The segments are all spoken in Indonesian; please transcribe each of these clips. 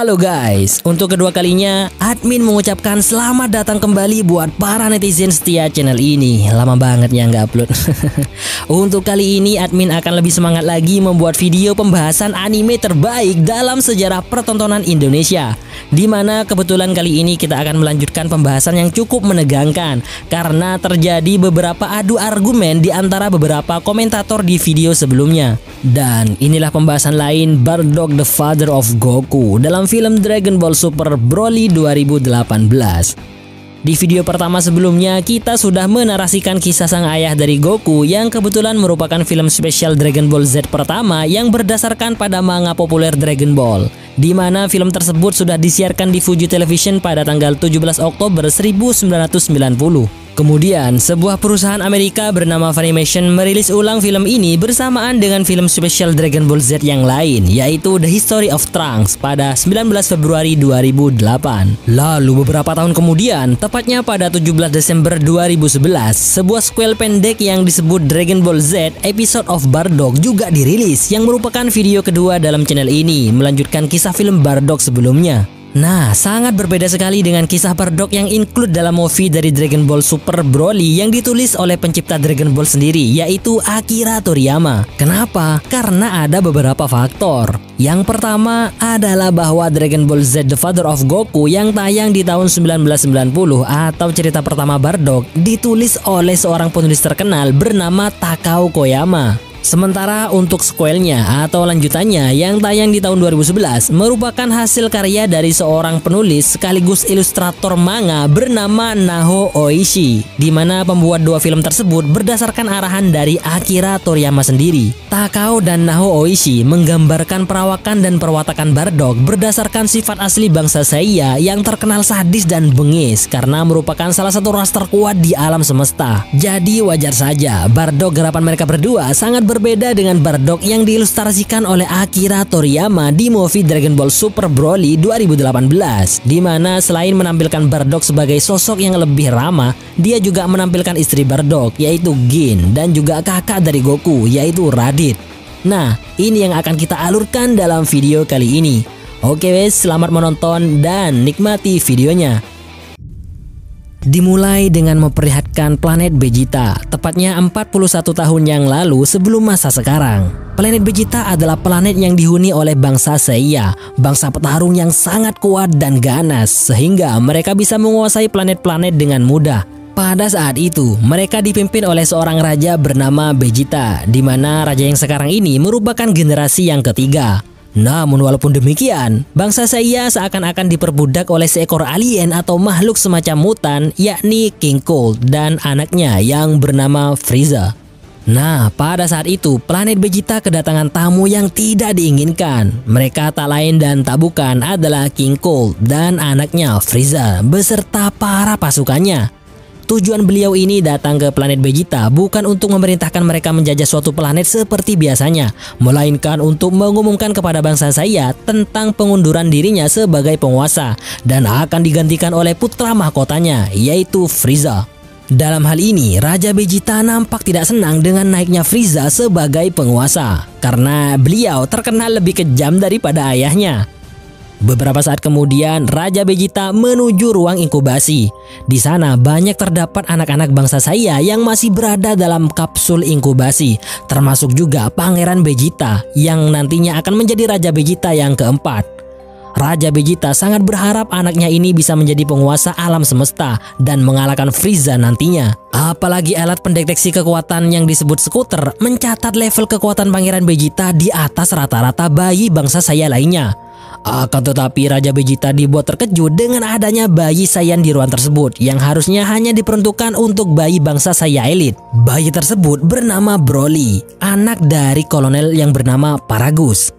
Halo guys, untuk kedua kalinya admin mengucapkan selamat datang kembali buat para netizen setia channel ini. Lama banget ya nggak upload. Untuk kali ini admin akan lebih semangat lagi membuat video pembahasan anime terbaik dalam sejarah pertontonan Indonesia. Dimana kebetulan kali ini kita akan melanjutkan pembahasan yang cukup menegangkan karena terjadi beberapa adu argumen di antara beberapa komentator di video sebelumnya. Dan inilah pembahasan lain Bardock the Father of Goku dalam film Dragon Ball Super Broly 2018. Di video pertama sebelumnya kita sudah menarasikan kisah sang ayah dari Goku yang kebetulan merupakan film spesial Dragon Ball Z pertama yang berdasarkan pada manga populer Dragon Ball, di mana film tersebut sudah disiarkan di Fuji Television pada tanggal 17 Oktober 1990. Kemudian, sebuah perusahaan Amerika bernama Funimation merilis ulang film ini bersamaan dengan film spesial Dragon Ball Z yang lain, yaitu The History of Trunks pada 19 Februari 2008. Lalu beberapa tahun kemudian, tepatnya pada 17 Desember 2011, sebuah sequel pendek yang disebut Dragon Ball Z Episode of Bardock juga dirilis, yang merupakan video kedua dalam channel ini, melanjutkan kisah film Bardock sebelumnya. Nah, sangat berbeda sekali dengan kisah Bardock yang include dalam movie dari Dragon Ball Super Broly yang ditulis oleh pencipta Dragon Ball sendiri, yaitu Akira Toriyama. Kenapa? Karena ada beberapa faktor. Yang pertama adalah bahwa Dragon Ball Z The Father of Goku yang tayang di tahun 1990 atau cerita pertama Bardock ditulis oleh seorang penulis terkenal bernama Takao Koyama. Sementara untuk sequelnya atau lanjutannya yang tayang di tahun 2011 merupakan hasil karya dari seorang penulis sekaligus ilustrator manga bernama Naho Oishi, di mana pembuat dua film tersebut berdasarkan arahan dari Akira Toriyama sendiri. Takao dan Naho Oishi menggambarkan perawakan dan perwatakan Bardock berdasarkan sifat asli bangsa Seiya yang terkenal sadis dan bengis karena merupakan salah satu ras terkuat di alam semesta. Jadi wajar saja Bardock garapan mereka berdua sangat berbeda dengan Bardock yang diilustrasikan oleh Akira Toriyama di movie Dragon Ball Super Broly 2018, di mana selain menampilkan Bardock sebagai sosok yang lebih ramah, dia juga menampilkan istri Bardock yaitu Gin dan juga kakak dari Goku yaitu Raditz. Nah, ini yang akan kita alurkan dalam video kali ini. Oke wes, selamat menonton dan nikmati videonya. Dimulai dengan memperlihatkan planet Vegeta, tepatnya 41 tahun yang lalu sebelum masa sekarang. Planet Vegeta adalah planet yang dihuni oleh bangsa Seiya, bangsa petarung yang sangat kuat dan ganas, sehingga mereka bisa menguasai planet-planet dengan mudah. Pada saat itu, mereka dipimpin oleh seorang raja bernama Vegeta, di mana raja yang sekarang ini merupakan generasi yang ketiga. Namun walaupun demikian, bangsa Seiya seakan-akan diperbudak oleh seekor alien atau makhluk semacam mutan, yakni King Cold dan anaknya yang bernama Frieza. Nah, pada saat itu planet Vegeta kedatangan tamu yang tidak diinginkan. Mereka tak lain dan tak bukan adalah King Cold dan anaknya Frieza beserta para pasukannya. Tujuan beliau ini datang ke planet Vegeta bukan untuk memerintahkan mereka menjajah suatu planet seperti biasanya, melainkan untuk mengumumkan kepada bangsa Seiya tentang pengunduran dirinya sebagai penguasa dan akan digantikan oleh putra mahkotanya, yaitu Frieza. Dalam hal ini, Raja Vegeta nampak tidak senang dengan naiknya Frieza sebagai penguasa, karena beliau terkenal lebih kejam daripada ayahnya. Beberapa saat kemudian, Raja Vegeta menuju ruang inkubasi. Di sana banyak terdapat anak-anak bangsa Seiya yang masih berada dalam kapsul inkubasi, termasuk juga Pangeran Vegeta yang nantinya akan menjadi Raja Vegeta yang keempat. Raja Vegeta sangat berharap anaknya ini bisa menjadi penguasa alam semesta dan mengalahkan Frieza nantinya. Apalagi alat pendeteksi kekuatan yang disebut skuter mencatat level kekuatan Pangeran Vegeta di atas rata-rata bayi bangsa Seiya lainnya. Akan tetapi Raja Vegeta dibuat terkejut dengan adanya bayi Saiyan di ruang tersebut yang harusnya hanya diperuntukkan untuk bayi bangsa Saiya elit. Bayi tersebut bernama Broly, anak dari kolonel yang bernama Paragus.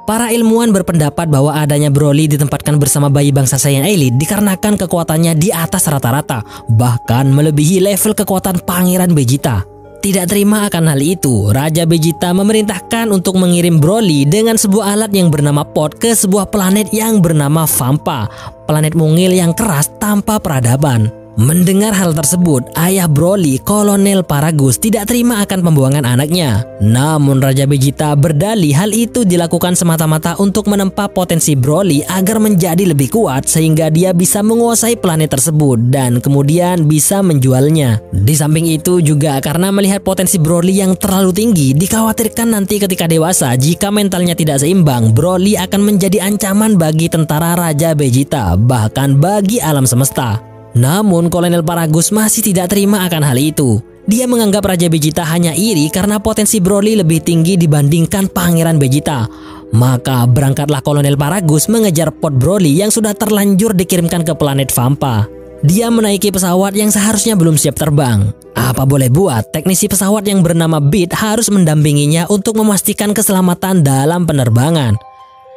Para ilmuwan berpendapat bahwa adanya Broly ditempatkan bersama bayi bangsa Saiyan elit dikarenakan kekuatannya di atas rata-rata, bahkan melebihi level kekuatan Pangeran Vegeta. Tidak terima akan hal itu, Raja Vegeta memerintahkan untuk mengirim Broly dengan sebuah alat yang bernama Pod ke sebuah planet yang bernama Vampa, planet mungil yang keras tanpa peradaban. Mendengar hal tersebut, ayah Broly, Kolonel Paragus, tidak terima akan pembuangan anaknya. Namun Raja Vegeta berdalih hal itu dilakukan semata-mata untuk menempa potensi Broly agar menjadi lebih kuat sehingga dia bisa menguasai planet tersebut dan kemudian bisa menjualnya. Di samping itu juga karena melihat potensi Broly yang terlalu tinggi, dikhawatirkan nanti ketika dewasa jika mentalnya tidak seimbang, Broly akan menjadi ancaman bagi tentara Raja Vegeta, bahkan bagi alam semesta. Namun Kolonel Paragus masih tidak terima akan hal itu. Dia menganggap Raja Vegeta hanya iri karena potensi Broly lebih tinggi dibandingkan Pangeran Vegeta. Maka berangkatlah Kolonel Paragus mengejar pot Broly yang sudah terlanjur dikirimkan ke planet Vampa. Dia menaiki pesawat yang seharusnya belum siap terbang. Apa boleh buat, teknisi pesawat yang bernama Beat harus mendampinginya untuk memastikan keselamatan dalam penerbangan.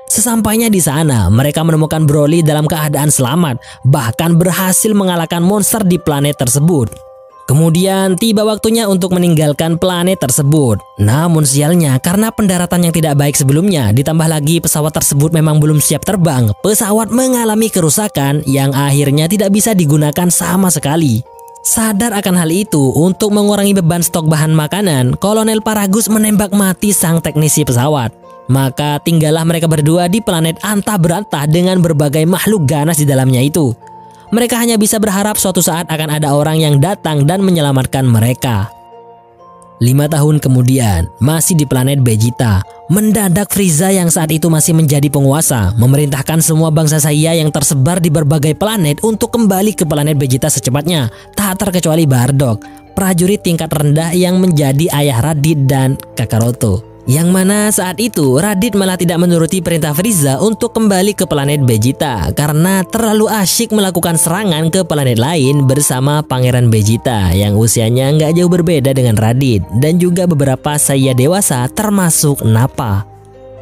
Sesampainya di sana, mereka menemukan Broly dalam keadaan selamat, bahkan berhasil mengalahkan monster di planet tersebut. Kemudian tiba waktunya untuk meninggalkan planet tersebut. Namun sialnya, karena pendaratan yang tidak baik sebelumnya, ditambah lagi pesawat tersebut memang belum siap terbang, pesawat mengalami kerusakan yang akhirnya tidak bisa digunakan sama sekali. Sadar akan hal itu, untuk mengurangi beban stok bahan makanan, Kolonel Paragus menembak mati sang teknisi pesawat. Maka tinggallah mereka berdua di planet antah berantah dengan berbagai makhluk ganas di dalamnya itu. Mereka hanya bisa berharap suatu saat akan ada orang yang datang dan menyelamatkan mereka. 5 tahun kemudian, masih di planet Vegeta, mendadak Frieza yang saat itu masih menjadi penguasa memerintahkan semua bangsa Saiya yang tersebar di berbagai planet untuk kembali ke planet Vegeta secepatnya, tak terkecuali Bardock, prajurit tingkat rendah yang menjadi ayah Raditz dan Kakaroto. Yang mana saat itu Raditz malah tidak menuruti perintah Frieza untuk kembali ke planet Vegeta karena terlalu asyik melakukan serangan ke planet lain bersama Pangeran Vegeta yang usianya nggak jauh berbeda dengan Raditz dan juga beberapa Saiya dewasa termasuk Nappa.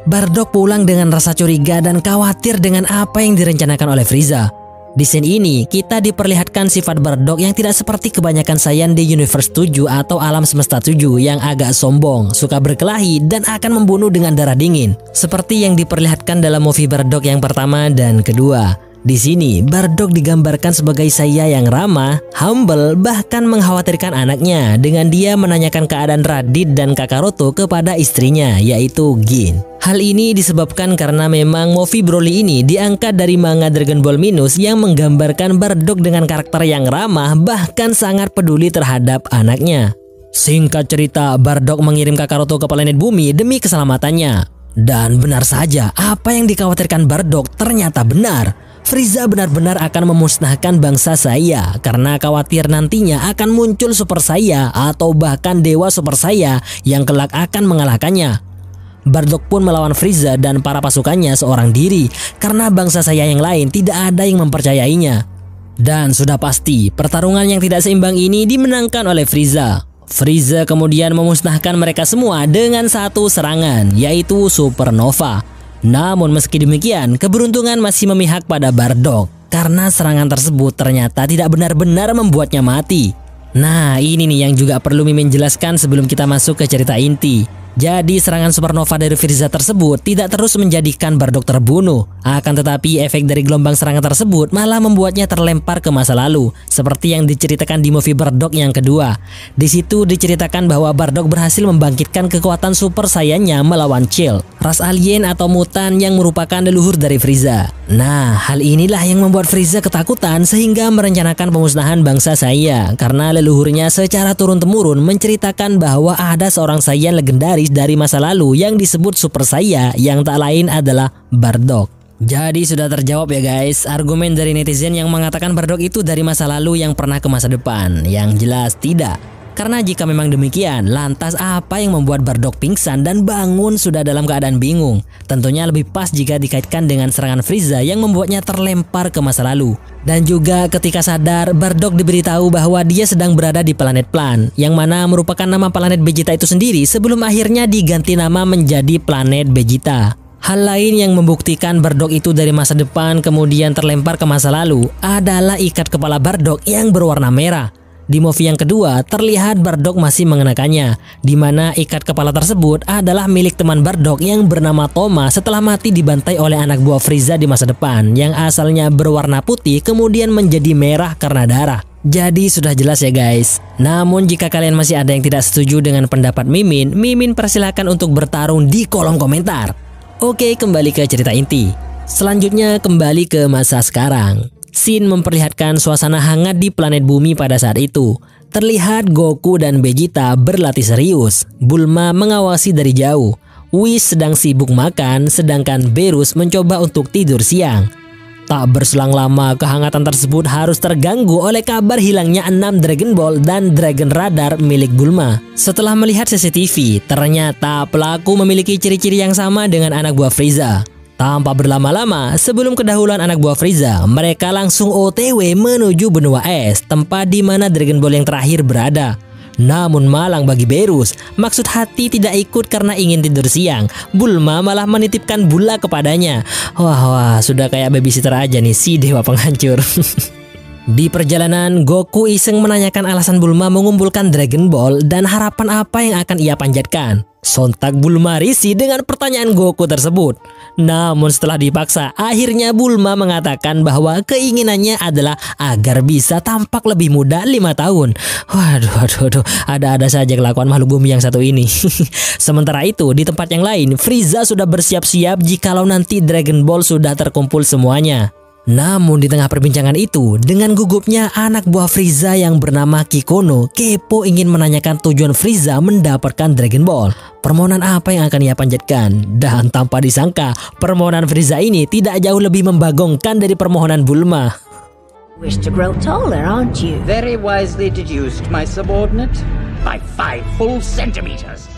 Bardock pulang dengan rasa curiga dan khawatir dengan apa yang direncanakan oleh Frieza. Di scene ini, kita diperlihatkan sifat Bardock yang tidak seperti kebanyakan Saiyan di Universe 7 atau Alam Semesta 7 yang agak sombong, suka berkelahi, dan akan membunuh dengan darah dingin. Seperti yang diperlihatkan dalam movie Bardock yang pertama dan kedua. Di sini, Bardock digambarkan sebagai Saiya yang ramah, humble, bahkan mengkhawatirkan anaknya dengan dia menanyakan keadaan Raditz dan Kakaroto kepada istrinya, yaitu Gin. Hal ini disebabkan karena memang movie Broly ini diangkat dari manga Dragon Ball Minus yang menggambarkan Bardock dengan karakter yang ramah, bahkan sangat peduli terhadap anaknya. Singkat cerita, Bardock mengirim Kakaroto ke planet bumi demi keselamatannya. Dan benar saja, apa yang dikhawatirkan Bardock ternyata benar. Frieza benar-benar akan memusnahkan bangsa Saiya karena khawatir nantinya akan muncul Super Saiya atau bahkan Dewa Super Saiya yang kelak akan mengalahkannya. Bardock pun melawan Frieza dan para pasukannya seorang diri karena bangsa Saiya yang lain tidak ada yang mempercayainya. Dan sudah pasti pertarungan yang tidak seimbang ini dimenangkan oleh Frieza. Frieza kemudian memusnahkan mereka semua dengan satu serangan, yaitu Supernova. Namun meski demikian, keberuntungan masih memihak pada Bardock karena serangan tersebut ternyata tidak benar-benar membuatnya mati. Nah, ini nih yang juga perlu Mimin jelaskan sebelum kita masuk ke cerita inti. Jadi serangan supernova dari Frieza tersebut tidak terus menjadikan Bardock terbunuh. Akan tetapi efek dari gelombang serangan tersebut malah membuatnya terlempar ke masa lalu, seperti yang diceritakan di movie Bardock yang kedua. Di situ diceritakan bahwa Bardock berhasil membangkitkan kekuatan Super Saiyan-nya melawan Chill, ras alien atau mutan yang merupakan leluhur dari Frieza. Nah, hal inilah yang membuat Frieza ketakutan sehingga merencanakan pemusnahan bangsa Saiya karena leluhurnya secara turun-temurun menceritakan bahwa ada seorang Saiyan legendaris dari masa lalu yang disebut Super Saiya yang tak lain adalah Bardock. Jadi sudah terjawab ya guys argumen dari netizen yang mengatakan Bardock itu dari masa lalu yang pernah ke masa depan. Yang jelas tidak. Karena jika memang demikian, lantas apa yang membuat Bardock pingsan dan bangun sudah dalam keadaan bingung? Tentunya lebih pas jika dikaitkan dengan serangan Frieza yang membuatnya terlempar ke masa lalu. Dan juga ketika sadar, Bardock diberitahu bahwa dia sedang berada di planet Plan, yang mana merupakan nama planet Vegeta itu sendiri sebelum akhirnya diganti nama menjadi planet Vegeta. Hal lain yang membuktikan Bardock itu dari masa depan kemudian terlempar ke masa lalu adalah ikat kepala Bardock yang berwarna merah. Di movie yang kedua, terlihat Bardock masih mengenakannya, di mana ikat kepala tersebut adalah milik teman Bardock yang bernama Toma setelah mati dibantai oleh anak buah Frieza di masa depan, yang asalnya berwarna putih kemudian menjadi merah karena darah. Jadi sudah jelas ya guys. Namun jika kalian masih ada yang tidak setuju dengan pendapat Mimin, Mimin persilahkan untuk bertarung di kolom komentar. Oke, kembali ke cerita inti. Selanjutnya kembali ke masa sekarang. Scene memperlihatkan suasana hangat di planet bumi pada saat itu. Terlihat Goku dan Vegeta berlatih serius. Bulma mengawasi dari jauh. Whis sedang sibuk makan, sedangkan Beerus mencoba untuk tidur siang. Tak berselang lama, kehangatan tersebut harus terganggu oleh kabar hilangnya 6 Dragon Ball dan Dragon Radar milik Bulma. Setelah melihat CCTV, ternyata pelaku memiliki ciri-ciri yang sama dengan anak buah Frieza. Tanpa berlama-lama, sebelum kedahuluan anak buah Frieza, mereka langsung OTW menuju benua es, tempat di mana Dragon Ball yang terakhir berada. Namun malang bagi Beerus, maksud hati tidak ikut karena ingin tidur siang. Bulma malah menitipkan bola kepadanya. Wah, sudah kayak babysitter aja nih si dewa penghancur. Di perjalanan, Goku iseng menanyakan alasan Bulma mengumpulkan Dragon Ball dan harapan apa yang akan ia panjatkan. Sontak Bulma risih dengan pertanyaan Goku tersebut. Namun setelah dipaksa, akhirnya Bulma mengatakan bahwa keinginannya adalah agar bisa tampak lebih muda 5 tahun. Waduh, ada-ada saja kelakuan makhluk bumi yang satu ini. Sementara itu, di tempat yang lain, Frieza sudah bersiap-siap jikalau nanti Dragon Ball sudah terkumpul semuanya. Namun di tengah perbincangan itu, dengan gugupnya anak buah Frieza yang bernama Kikono kepo ingin menanyakan tujuan Frieza mendapatkan Dragon Ball. Permohonan apa yang akan ia panjatkan? Dan tanpa disangka, permohonan Frieza ini tidak jauh lebih membagongkan dari permohonan Bulma. Wish to grow taller, aren't you? Very wisely deduced, my subordinate. By 5 full centimeters.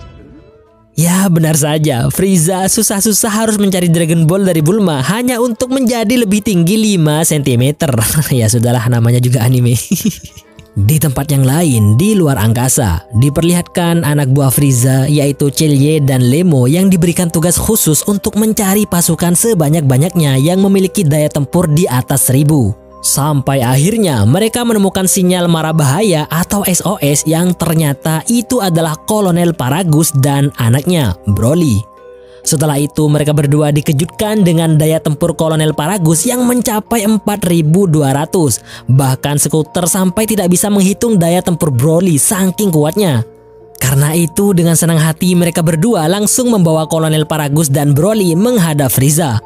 Ya benar saja, Frieza susah-susah harus mencari Dragon Ball dari Bulma hanya untuk menjadi lebih tinggi 5 cm. Ya sudahlah, namanya juga anime. Di tempat yang lain, di luar angkasa, diperlihatkan anak buah Frieza yaitu Celye dan Lemo yang diberikan tugas khusus untuk mencari pasukan sebanyak-banyaknya yang memiliki daya tempur di atas 1000. Sampai akhirnya mereka menemukan sinyal mara bahaya atau SOS yang ternyata itu adalah Kolonel Paragus dan anaknya, Broly. Setelah itu mereka berdua dikejutkan dengan daya tempur Kolonel Paragus yang mencapai 4200. Bahkan skuter sampai tidak bisa menghitung daya tempur Broly saking kuatnya. Karena itu dengan senang hati mereka berdua langsung membawa Kolonel Paragus dan Broly menghadap Frieza.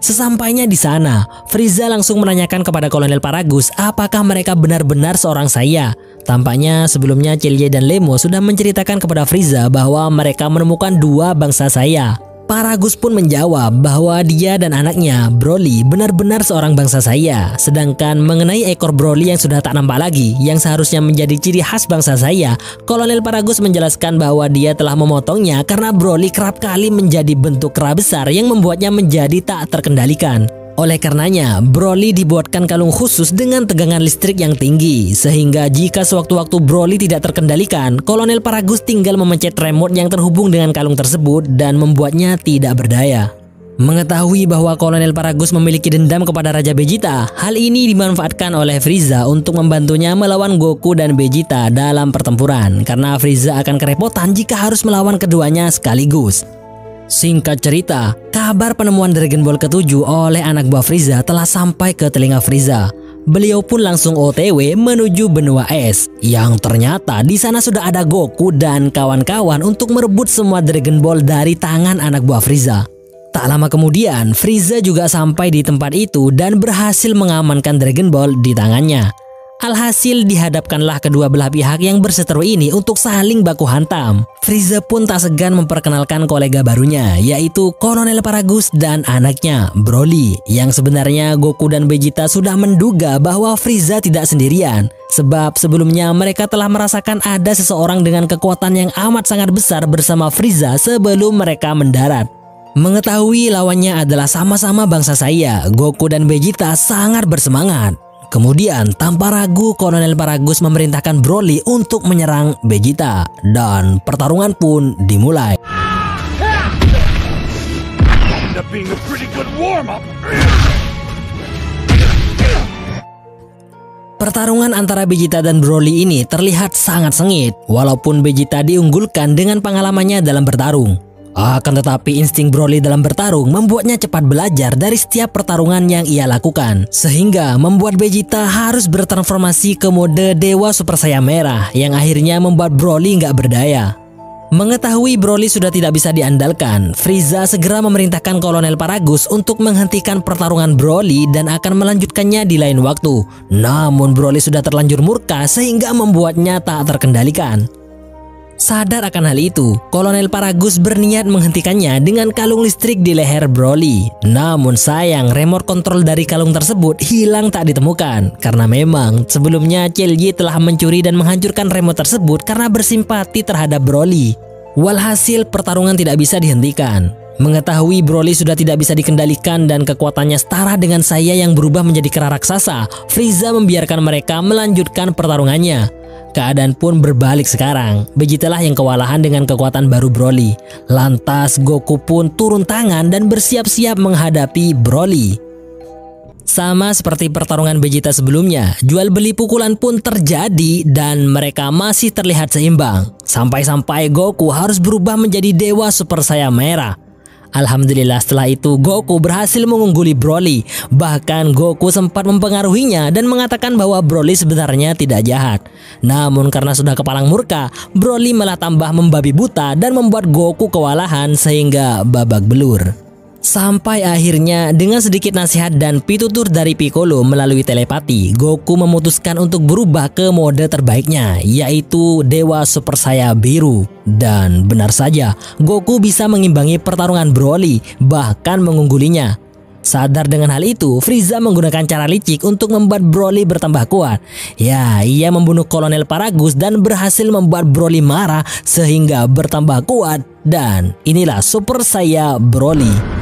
Sesampainya di sana, Frieza langsung menanyakan kepada Kolonel Paragus apakah mereka benar-benar seorang Saiya. Tampaknya sebelumnya Celye dan Lemo sudah menceritakan kepada Frieza bahwa mereka menemukan 2 bangsa Saiya. Paragus pun menjawab bahwa dia dan anaknya, Broly, benar-benar seorang bangsa Saiya. Sedangkan mengenai ekor Broly yang sudah tak nampak lagi, yang seharusnya menjadi ciri khas bangsa Saiya, Kolonel Paragus menjelaskan bahwa dia telah memotongnya karena Broly kerap kali menjadi bentuk kera besar yang membuatnya menjadi tak terkendalikan. Oleh karenanya, Broly dibuatkan kalung khusus dengan tegangan listrik yang tinggi, sehingga jika sewaktu-waktu Broly tidak terkendalikan, Kolonel Paragus tinggal memencet remote yang terhubung dengan kalung tersebut dan membuatnya tidak berdaya. Mengetahui bahwa Kolonel Paragus memiliki dendam kepada Raja Vegeta, hal ini dimanfaatkan oleh Frieza untuk membantunya melawan Goku dan Vegeta dalam pertempuran, karena Frieza akan kerepotan jika harus melawan keduanya sekaligus. Singkat cerita, kabar penemuan Dragon Ball ke-7 oleh anak buah Frieza telah sampai ke telinga Frieza. Beliau pun langsung OTW menuju benua es, yang ternyata di sana sudah ada Goku dan kawan-kawan untuk merebut semua Dragon Ball dari tangan anak buah Frieza. Tak lama kemudian, Frieza juga sampai di tempat itu dan berhasil mengamankan Dragon Ball di tangannya. Alhasil dihadapkanlah kedua belah pihak yang berseteru ini untuk saling baku hantam. Frieza pun tak segan memperkenalkan kolega barunya, yaitu Kolonel Paragus dan anaknya, Broly. Yang sebenarnya Goku dan Vegeta sudah menduga bahwa Frieza tidak sendirian. Sebab sebelumnya mereka telah merasakan ada seseorang dengan kekuatan yang amat sangat besar bersama Frieza sebelum mereka mendarat. Mengetahui lawannya adalah sama-sama bangsa Saiya, Goku dan Vegeta sangat bersemangat. Kemudian tanpa ragu Kolonel Paragus memerintahkan Broly untuk menyerang Vegeta dan pertarungan pun dimulai. Pertarungan antara Vegeta dan Broly ini terlihat sangat sengit, walaupun Vegeta diunggulkan dengan pengalamannya dalam bertarung. Akan tetapi insting Broly dalam bertarung membuatnya cepat belajar dari setiap pertarungan yang ia lakukan, sehingga membuat Vegeta harus bertransformasi ke mode Dewa Super Saiyan Merah yang akhirnya membuat Broly nggak berdaya. Mengetahui Broly sudah tidak bisa diandalkan, Frieza segera memerintahkan Kolonel Paragus untuk menghentikan pertarungan Broly dan akan melanjutkannya di lain waktu. Namun Broly sudah terlanjur murka sehingga membuatnya tak terkendalikan. Sadar akan hal itu, Kolonel Paragus berniat menghentikannya dengan kalung listrik di leher Broly. Namun sayang, remote control dari kalung tersebut hilang tak ditemukan, karena memang sebelumnya Celye telah mencuri dan menghancurkan remote tersebut karena bersimpati terhadap Broly. Walhasil pertarungan tidak bisa dihentikan. Mengetahui Broly sudah tidak bisa dikendalikan dan kekuatannya setara dengan saya yang berubah menjadi kera raksasa, Frieza membiarkan mereka melanjutkan pertarungannya. Keadaan pun berbalik sekarang. Vegeta lah yang kewalahan dengan kekuatan baru Broly. Lantas Goku pun turun tangan dan bersiap-siap menghadapi Broly. Sama seperti pertarungan Vegeta sebelumnya, jual beli pukulan pun terjadi dan mereka masih terlihat seimbang. Sampai-sampai Goku harus berubah menjadi Dewa Super Saiyan Merah. Alhamdulillah setelah itu Goku berhasil mengungguli Broly. Bahkan Goku sempat mempengaruhinya dan mengatakan bahwa Broly sebenarnya tidak jahat. Namun karena sudah kepalang murka, Broly malah tambah membabi buta dan membuat Goku kewalahan sehingga babak belur. Sampai akhirnya dengan sedikit nasihat dan pitutur dari Piccolo melalui telepati, Goku memutuskan untuk berubah ke mode terbaiknya, yaitu Dewa Super Saiyan Biru. Dan benar saja, Goku bisa mengimbangi pertarungan Broly, bahkan mengunggulinya. Sadar dengan hal itu, Frieza menggunakan cara licik untuk membuat Broly bertambah kuat. Ya, ia membunuh Kolonel Paragus dan berhasil membuat Broly marah sehingga bertambah kuat. Dan inilah Super Saiyan Broly.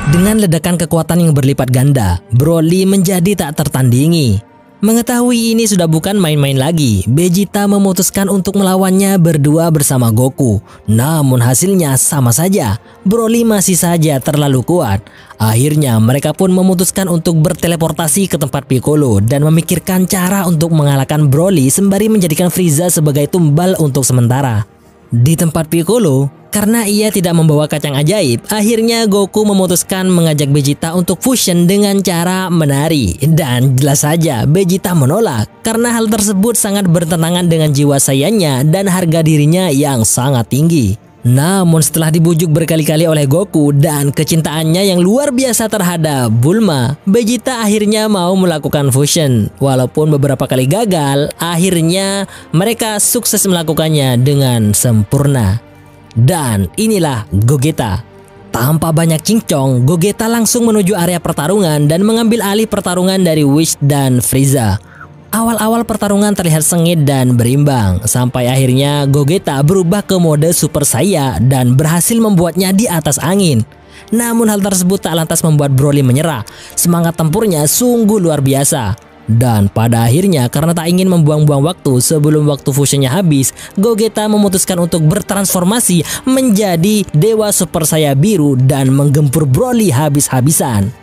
Dengan ledakan kekuatan yang berlipat ganda, Broly menjadi tak tertandingi. Mengetahui ini sudah bukan main-main lagi, Vegeta memutuskan untuk melawannya berdua bersama Goku. Namun hasilnya sama saja, Broly masih saja terlalu kuat. Akhirnya mereka pun memutuskan untuk berteleportasi ke tempat Piccolo dan memikirkan cara untuk mengalahkan Broly sembari menjadikan Frieza sebagai tumbal untuk sementara. Di tempat Piccolo, karena ia tidak membawa kacang ajaib, akhirnya Goku memutuskan mengajak Vegeta untuk fusion dengan cara menari. Dan jelas saja Vegeta menolak karena hal tersebut sangat bertentangan dengan jiwa sayanya dan harga dirinya yang sangat tinggi. Namun setelah dibujuk berkali-kali oleh Goku dan kecintaannya yang luar biasa terhadap Bulma, Vegeta akhirnya mau melakukan fusion. Walaupun beberapa kali gagal, akhirnya mereka sukses melakukannya dengan sempurna. Dan inilah Gogeta. Tanpa banyak cincong, Gogeta langsung menuju area pertarungan dan mengambil alih pertarungan dari Whis dan Frieza. Awal-awal pertarungan terlihat sengit dan berimbang, sampai akhirnya Gogeta berubah ke mode Super Saiyan dan berhasil membuatnya di atas angin. Namun hal tersebut tak lantas membuat Broly menyerah. Semangat tempurnya sungguh luar biasa. Dan pada akhirnya karena tak ingin membuang-buang waktu sebelum waktu fusionnya habis, Gogeta memutuskan untuk bertransformasi menjadi Dewa Super Saiyan Biru dan menggempur Broly habis-habisan.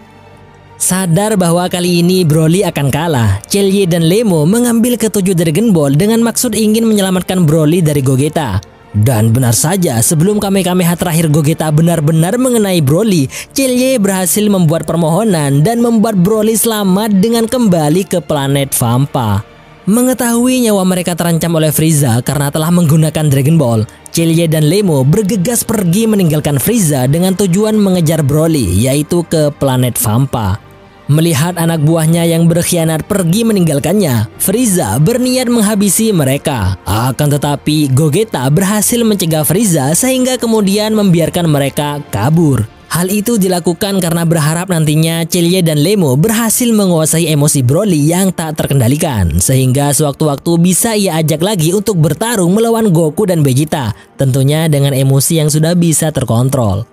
Sadar bahwa kali ini Broly akan kalah, Celye dan Lemo mengambil ketujuh Dragon Ball dengan maksud ingin menyelamatkan Broly dari Gogeta. Dan benar saja, sebelum Kamehameha terakhir Gogeta benar-benar mengenai Broly, Celye berhasil membuat permohonan dan membuat Broly selamat dengan kembali ke planet Vampa. Mengetahui nyawa mereka terancam oleh Frieza karena telah menggunakan Dragon Ball, Celye dan Lemo bergegas pergi meninggalkan Frieza dengan tujuan mengejar Broly, yaitu ke planet Vampa. Melihat anak buahnya yang berkhianat pergi meninggalkannya, Frieza berniat menghabisi mereka. Akan tetapi Gogeta berhasil mencegah Frieza sehingga kemudian membiarkan mereka kabur. Hal itu dilakukan karena berharap nantinya Celye dan Lemo berhasil menguasai emosi Broly yang tak terkendalikan, sehingga sewaktu-waktu bisa ia ajak lagi untuk bertarung melawan Goku dan Vegeta, tentunya dengan emosi yang sudah bisa terkontrol.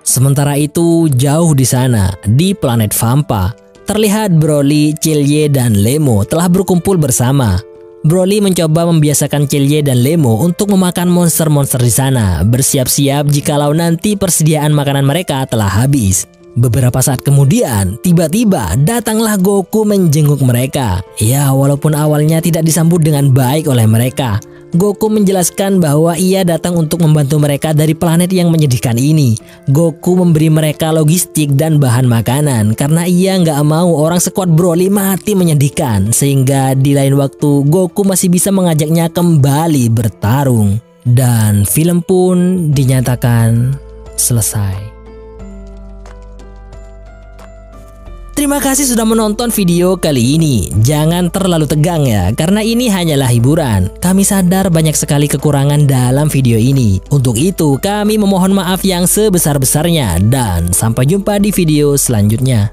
Sementara itu, jauh di sana, di planet Vampa, terlihat Broly, Celye, dan Lemo telah berkumpul bersama. Broly mencoba membiasakan Celye dan Lemo untuk memakan monster-monster di sana, bersiap-siap jikalau nanti persediaan makanan mereka telah habis. Beberapa saat kemudian, tiba-tiba datanglah Goku menjenguk mereka. Ya, walaupun awalnya tidak disambut dengan baik oleh mereka, Goku menjelaskan bahwa ia datang untuk membantu mereka dari planet yang menyedihkan ini. Goku memberi mereka logistik dan bahan makanan karena ia nggak mau orang sekuat Broly mati menyedihkan. Sehingga di lain waktu Goku masih bisa mengajaknya kembali bertarung. Dan film pun dinyatakan selesai. Terima kasih sudah menonton video kali ini. Jangan terlalu tegang ya, karena ini hanyalah hiburan. Kami sadar banyak sekali kekurangan dalam video ini. Untuk itu, kami memohon maaf yang sebesar-besarnya. Dan sampai jumpa di video selanjutnya.